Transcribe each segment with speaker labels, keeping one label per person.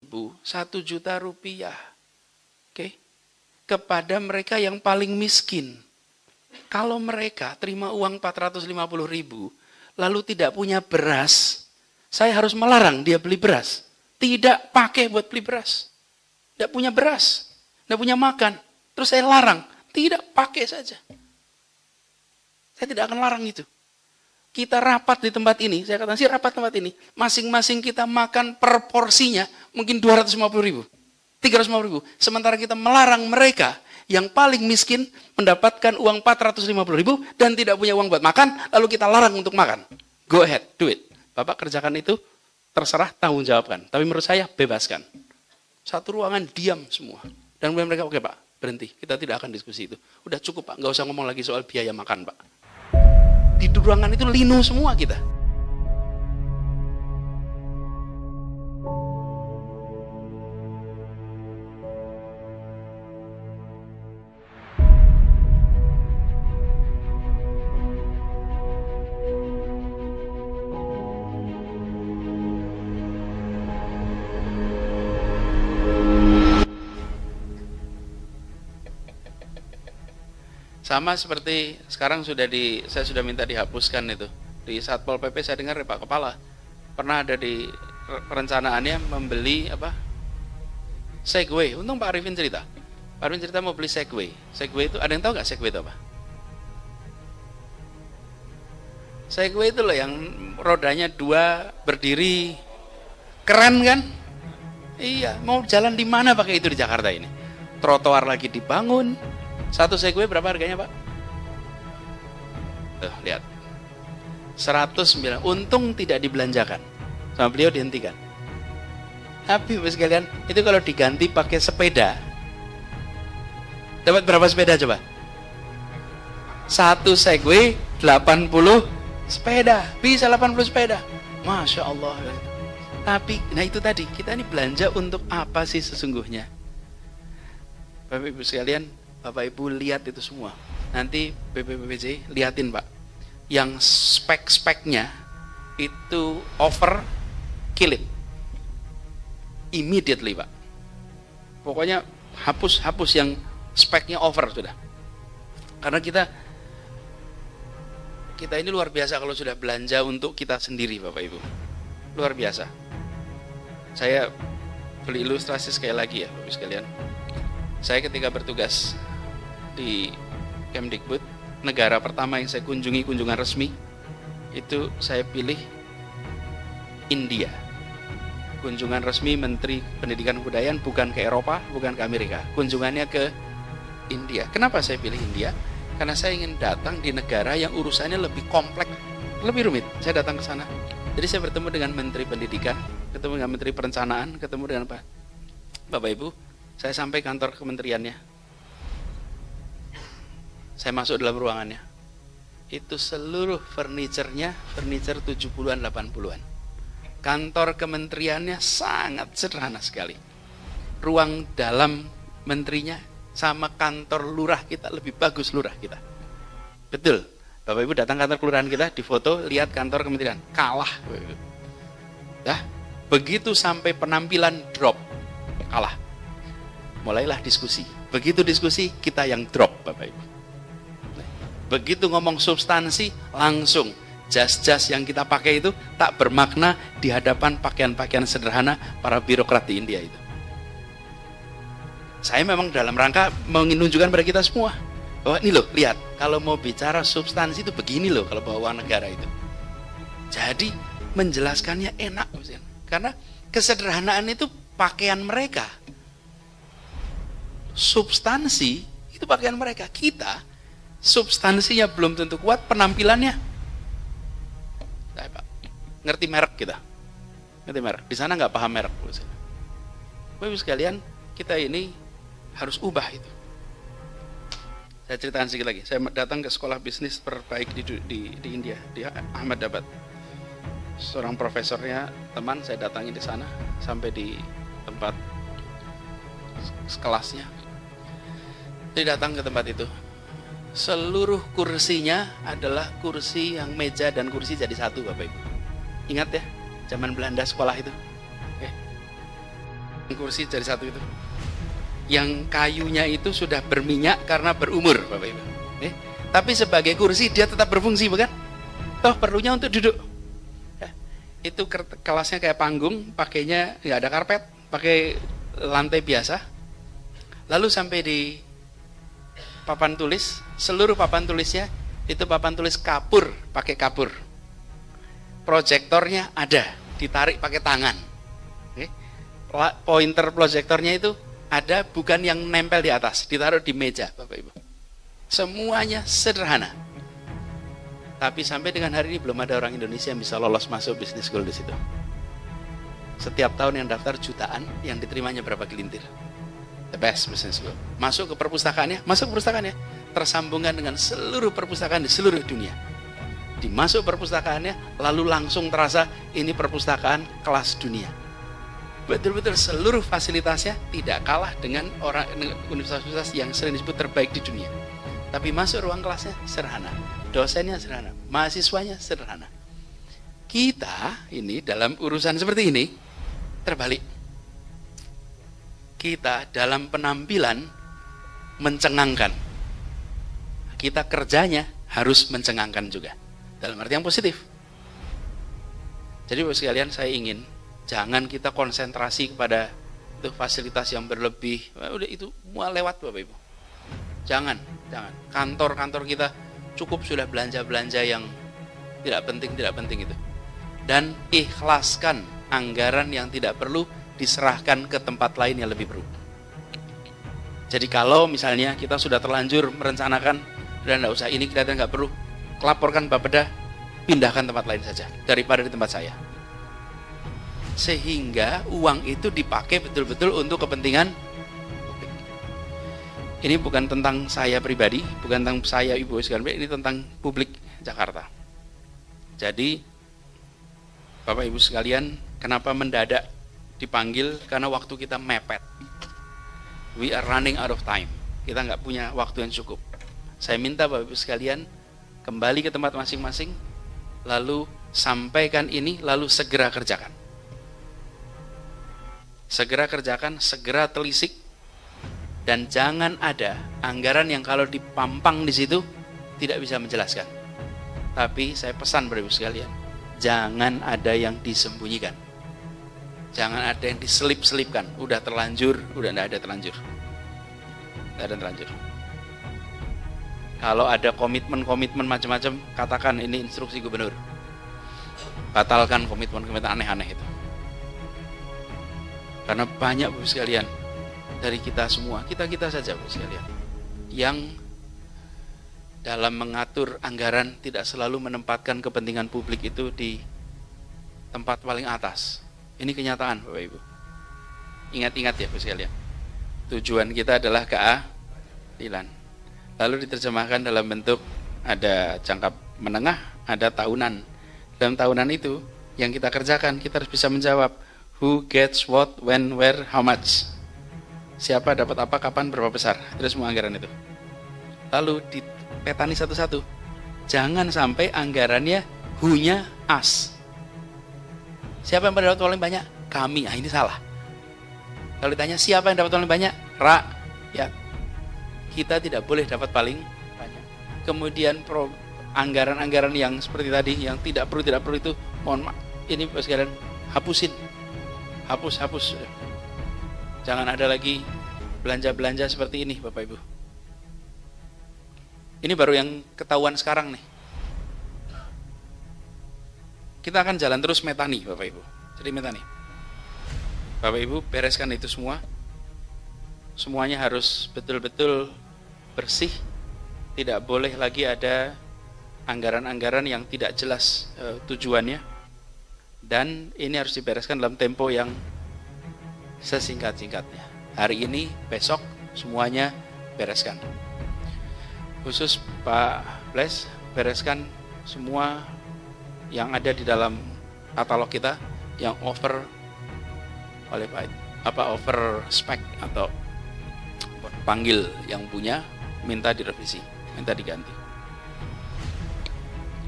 Speaker 1: 1 juta rupiah. Oke. Kepada mereka yang paling miskin. Kalau mereka terima uang 450.000, lalu tidak punya beras, saya harus melarang dia beli beras. Tidak pakai buat beli beras. Tidak punya beras, tidak punya makan. Terus saya larang, tidak pakai saja. Saya tidak akan larang itu. Kita rapat di tempat ini, saya katakan sih rapat tempat ini, masing-masing kita makan per porsinya mungkin 250.000, 350.000. Sementara kita melarang mereka yang paling miskin mendapatkan uang 450.000 dan tidak punya uang buat makan, lalu kita larang untuk makan. Go ahead, do it. Bapak kerjakan itu, terserah, tanggung jawabkan. Tapi menurut saya, bebaskan. Satu ruangan diam semua. Dan kemudian mereka, oke Pak, berhenti. Kita tidak akan diskusi itu. Udah cukup Pak, nggak usah ngomong lagi soal biaya makan Pak. Di ruangan itu linu semua kita. Sama seperti sekarang saya sudah minta dihapuskan itu. Di Satpol PP saya dengar Pak Kepala pernah ada di perencanaannya membeli Segway. Untung Pak Arifin cerita. Pak Arifin cerita mau beli Segway. Segway itu ada yang tahu nggak Segway itu apa? Segway itu loh yang rodanya 2 berdiri, keren kan? Iya, mau jalan di mana pakai itu di Jakarta ini? Trotoar lagi dibangun. 1 Segway berapa harganya Pak? Tuh, lihat. 109. Untung tidak dibelanjakan. Sama beliau dihentikan. Tapi Bapak sekalian, itu kalau diganti pakai sepeda, dapat berapa sepeda coba? 1 Segway 80 sepeda. Bisa 80 sepeda. Masya Allah. Tapi, nah itu tadi, kita ini belanja untuk apa sih sesungguhnya? Bapak Ibu sekalian, Bapak Ibu lihat itu semua. Nanti BPPBJ liatin Pak. Yang spek-speknya itu over, kill it. Immediately Pak. Pokoknya hapus yang speknya over sudah. Karena kita ini luar biasa kalau sudah belanja untuk kita sendiri Bapak Ibu. Luar biasa. Saya beli ilustrasi sekali lagi ya Bapak Ibu sekalian. Saya ketika bertugas di Kemdikbud, negara pertama yang saya kunjungi kunjungan resmi, itu saya pilih India. Kunjungan resmi Menteri Pendidikan Kebudayaan bukan ke Eropa, bukan ke Amerika. Kunjungannya ke India. Kenapa saya pilih India? Karena saya ingin datang di negara yang urusannya lebih kompleks, lebih rumit. Saya datang ke sana. Jadi saya bertemu dengan Menteri Pendidikan, ketemu dengan Menteri Perencanaan, ketemu dengan Bapak Ibu. Saya sampai kantor kementeriannya. Saya masuk dalam ruangannya. Itu seluruh furniture 70-an, 80-an. Kantor kementeriannya sangat sederhana sekali. Ruang dalam menterinya sama kantor lurah kita lebih bagus lurah kita. Betul. Bapak Ibu datang kantor kelurahan kita, difoto, lihat kantor kementerian. Kalah. Dah, begitu sampai penampilan drop. Kalah. Mulailah diskusi. Begitu diskusi, kita yang drop Bapak Ibu. Begitu ngomong substansi, langsung jas-jas yang kita pakai itu tak bermakna di hadapan pakaian-pakaian sederhana para birokrat di India itu. Saya memang dalam rangka menunjukkan pada kita semua bahwa ini loh, lihat, kalau mau bicara substansi itu begini loh kalau bawa uang negara itu. Jadi menjelaskannya enak, karena kesederhanaan itu pakaian mereka. Substansi itu pakaian mereka. Kita substansinya belum tentu kuat, penampilannya Pak, ngerti merek kita, ngerti merek. Di sana nggak paham merek. Bapak sekalian, kita ini harus ubah itu. Saya ceritakan sedikit lagi. Saya datang ke sekolah bisnis terbaik di India, di Ahmedabad. Seorang profesornya teman saya datangi di sana, sampai di tempat kelasnya. Saya datang ke tempat itu. Seluruh kursinya adalah kursi yang meja dan kursi jadi satu Bapak Ibu. Ingat ya, zaman Belanda sekolah itu. Oke. kursi dari satu itu. Yang kayunya itu sudah berminyak karena berumur, Bapak Ibu. Tapi sebagai kursi dia tetap berfungsi, bukan? Toh perlunya untuk duduk. Itu kelasnya kayak panggung, pakainya nggak ada karpet, pakai lantai biasa. Lalu sampai di papan tulis, seluruh papan tulisnya itu papan tulis kapur, pakai kapur. Proyektornya ada, ditarik pakai tangan. Pointer proyektornya itu ada, bukan yang nempel di atas, ditaruh di meja, Bapak Ibu. Semuanya sederhana. Tapi sampai dengan hari ini belum ada orang Indonesia yang bisa lolos masuk business school di situ. Setiap tahun yang daftar jutaan, yang diterimanya berapa gelintir. The best business school. Masuk ke perpustakaannya, tersambungkan dengan seluruh perpustakaan di seluruh dunia. Dimasuk perpustakaannya, lalu langsung terasa ini perpustakaan kelas dunia. Betul-betul seluruh fasilitasnya tidak kalah dengan universitas-universitas yang sering disebut terbaik di dunia. Tapi masuk ruang kelasnya sederhana, dosennya sederhana, mahasiswanya sederhana. Kita ini dalam urusan seperti ini terbalik. Kita dalam penampilan mencengangkan. Kita kerjanya harus mencengangkan juga. Dalam arti yang positif. Jadi Bapak sekalian, saya ingin jangan kita konsentrasi kepada itu fasilitas yang berlebih. Udah itu semua lewat, Bapak Ibu. Jangan. Kantor-kantor kita cukup sudah belanja-belanja yang tidak penting itu. Dan ikhlaskan anggaran yang tidak perlu diserahkan ke tempat lain yang lebih perlu. Jadi kalau misalnya kita sudah terlanjur merencanakan dan tidak usah ini kelihatan nggak perlu, laporkan Bapeda, pindahkan tempat lain saja daripada di tempat saya. Sehingga uang itu dipakai betul-betul untuk kepentingan publik. Ini bukan tentang saya pribadi, bukan tentang saya Ibu sekalian, ini tentang publik Jakarta. Jadi Bapak Ibu sekalian, kenapa mendadak dipanggil? Karena waktu kita mepet. We are running out of time. Kita nggak punya waktu yang cukup. Saya minta Bapak Ibu sekalian kembali ke tempat masing-masing, lalu sampaikan ini, lalu segera kerjakan. Segera kerjakan, segera telisik, dan jangan ada anggaran yang kalau dipampang di situ tidak bisa menjelaskan. Tapi saya pesan Bapak Ibu sekalian, jangan ada yang disembunyikan. Jangan ada yang diselip-selipkan. Udah terlanjur, udah tidak ada terlanjur. Tidak ada terlanjur. Kalau ada komitmen-komitmen macam-macam, katakan ini instruksi gubernur. Batalkan komitmen-komitmen aneh-aneh itu. Karena banyak Bapak sekalian dari kita semua, kita saja Bapak sekalian, yang dalam mengatur anggaran tidak selalu menempatkan kepentingan publik itu di tempat paling atas. Ini kenyataan Bapak Ibu. Ingat-ingat ya Bapak sekalian. Tujuan kita adalah keadilan. Lalu diterjemahkan dalam bentuk ada jangka menengah, ada tahunan. Dalam tahunan itu yang kita kerjakan, kita harus bisa menjawab who gets what, when, where, how much. Siapa dapat apa, kapan, berapa besar. Itu semua anggaran itu. Lalu dipetani satu-satu. Jangan sampai anggarannya who-nya us. Siapa yang dapat paling banyak? Kami. Nah, ini salah. Kalau ditanya siapa yang dapat paling banyak? Ya. Kita tidak boleh dapat paling banyak. Kemudian anggaran-anggaran yang seperti tadi, yang tidak perlu itu, mohon maaf, ini Bapak sekalian, hapusin. Hapus. Jangan ada lagi belanja-belanja seperti ini Bapak Ibu. Ini baru yang ketahuan sekarang nih. Kita akan jalan terus metani Bapak Ibu. Jadi metani. Bapak Ibu bereskan itu semua. Semuanya harus betul-betul bersih. Tidak boleh lagi ada anggaran-anggaran yang tidak jelas tujuannya. Dan ini harus dibereskan dalam tempo yang sesingkat-singkatnya. Hari ini, besok, semuanya bereskan. Khusus Pak Bles, bereskan semua yang ada di dalam katalog kita yang over spec atau panggil yang punya, minta direvisi, minta diganti.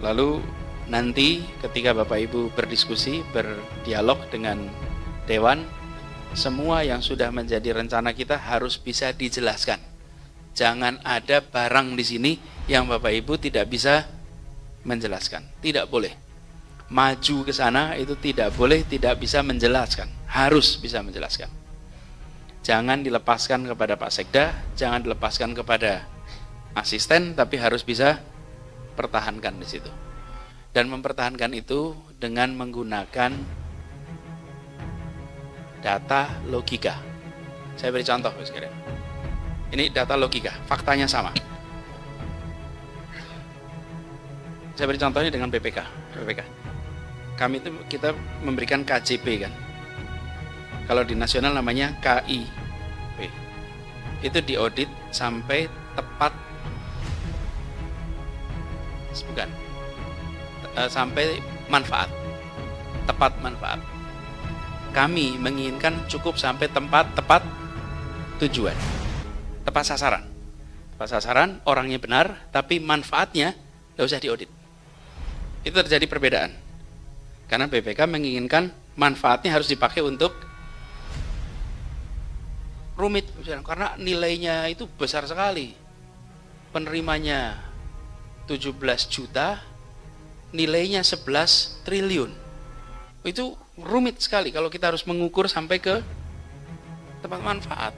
Speaker 1: Lalu nanti ketika Bapak Ibu berdiskusi, berdialog dengan Dewan, semua yang sudah menjadi rencana kita harus bisa dijelaskan. Jangan ada barang di sini yang Bapak Ibu tidak bisa menjelaskan. Tidak boleh. Maju ke sana itu tidak boleh, tidak bisa menjelaskan. Harus bisa menjelaskan. Jangan dilepaskan kepada Pak Sekda, jangan dilepaskan kepada asisten, tapi harus bisa pertahankan di situ. Dan mempertahankan itu dengan menggunakan data logika. Saya beri contoh sekalian. Ini data logika, faktanya sama. Saya beri contohnya dengan BPK. Kami itu kita memberikan KJP kan. Kalau di nasional namanya KIP. Itu diaudit sampai tepat, bukan, sampai manfaat, tepat manfaat. Kami menginginkan cukup sampai tepat tujuan, tepat sasaran, orangnya benar, tapi manfaatnya nggak usah diaudit. Itu terjadi perbedaan, karena BPK menginginkan manfaatnya harus dipakai untuk rumit, karena nilainya itu besar sekali, penerimanya 17 juta, nilainya 11 triliun. Itu rumit sekali kalau kita harus mengukur sampai ke tempat manfaat.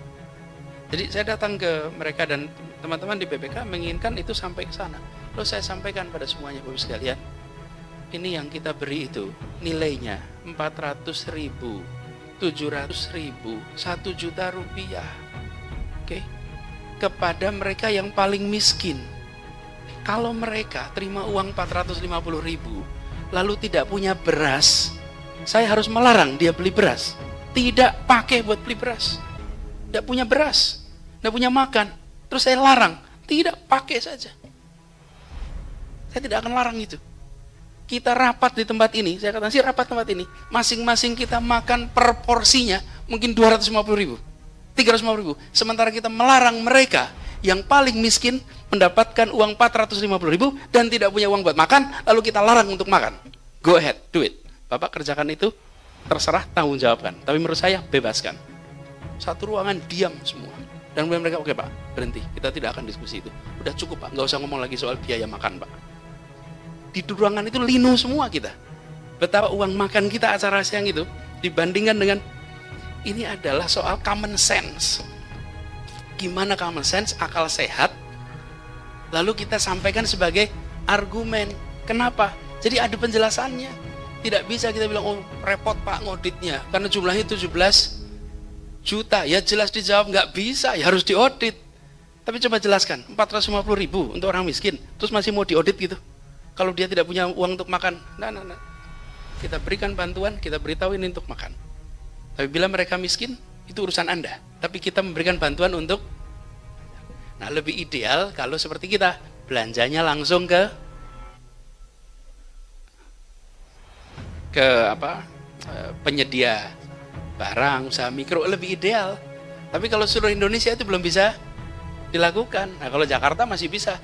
Speaker 1: Jadi saya datang ke mereka dan teman-teman di BPK menginginkan itu sampai ke sana. Lalu saya sampaikan pada semuanya, Bapak sekalian, ini yang kita beri itu nilainya 400.000, 700.000, 1 juta rupiah. Oke. Kepada mereka yang paling miskin. Kalau mereka terima uang 450.000 lalu tidak punya beras, saya harus melarang dia beli beras. Tidak pakai buat beli beras. Tidak punya beras, tidak punya makan. Terus saya larang, tidak pakai saja. Saya tidak akan larang itu. Kita rapat di tempat ini, saya katakan sih rapat tempat ini, masing-masing kita makan per porsinya mungkin 250.000, 350.000. Sementara kita melarang mereka yang paling miskin mendapatkan uang 450.000 dan tidak punya uang buat makan, lalu kita larang untuk makan. Go ahead, do it. Bapak kerjakan itu, terserah, tanggung jawabkan. Tapi menurut saya, bebaskan. Satu ruangan diam semua. Dan kemudian mereka, oke Pak, berhenti. Kita tidak akan diskusi itu. Udah cukup Pak, nggak usah ngomong lagi soal biaya makan Pak. Di ruangan itu linu semua kita. Betapa uang makan kita acara siang itu dibandingkan dengan ini adalah soal common sense. Gimana common sense, akal sehat, lalu kita sampaikan sebagai argumen. Kenapa? Jadi ada penjelasannya. Tidak bisa kita bilang, oh repot Pak ngauditnya, karena jumlahnya 17 juta. Ya jelas dijawab, nggak bisa, ya harus diaudit. Tapi coba jelaskan, 450.000 untuk orang miskin, terus masih mau diaudit gitu. Kalau dia tidak punya uang untuk makan, nah. Kita berikan bantuan, kita beritahu ini untuk makan. Tapi bila mereka miskin, itu urusan Anda. Tapi kita memberikan bantuan untuk, nah lebih ideal kalau seperti kita, belanjanya langsung ke penyedia barang, usaha mikro, lebih ideal. Tapi kalau seluruh Indonesia itu belum bisa dilakukan. Nah kalau Jakarta masih bisa,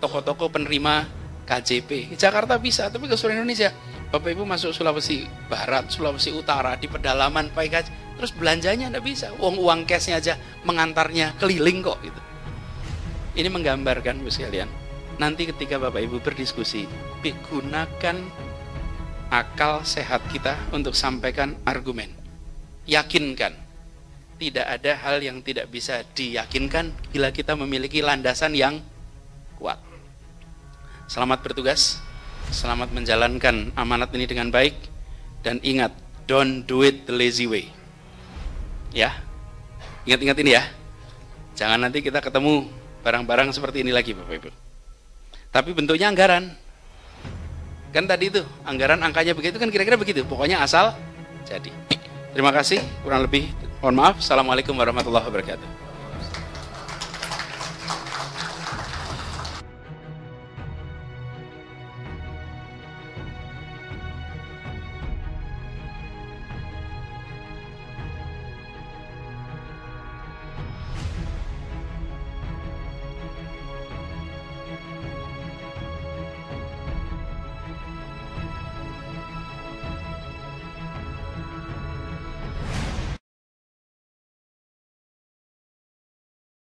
Speaker 1: toko-toko penerima KJP, Jakarta bisa, tapi ke seluruh Indonesia. Bapak Ibu masuk Sulawesi Barat, Sulawesi Utara, di pedalaman pakai terus belanjanya enggak bisa. Uang cashnya aja mengantarnya keliling kok gitu. Ini menggambarkan Bu sekalian. Nanti ketika Bapak Ibu berdiskusi, gunakan akal sehat kita untuk sampaikan argumen. Yakinkan. Tidak ada hal yang tidak bisa diyakinkan bila kita memiliki landasan yang kuat. Selamat bertugas, selamat menjalankan amanat ini dengan baik, dan ingat, don't do it the lazy way. Ya, ingat-ingat ini ya. Jangan nanti kita ketemu barang-barang seperti ini lagi Bapak Ibu. Tapi bentuknya anggaran. Kan tadi itu, anggaran angkanya begitu kan kira-kira begitu. Pokoknya asal jadi. Terima kasih, kurang lebih mohon maaf. Assalamualaikum warahmatullahi wabarakatuh.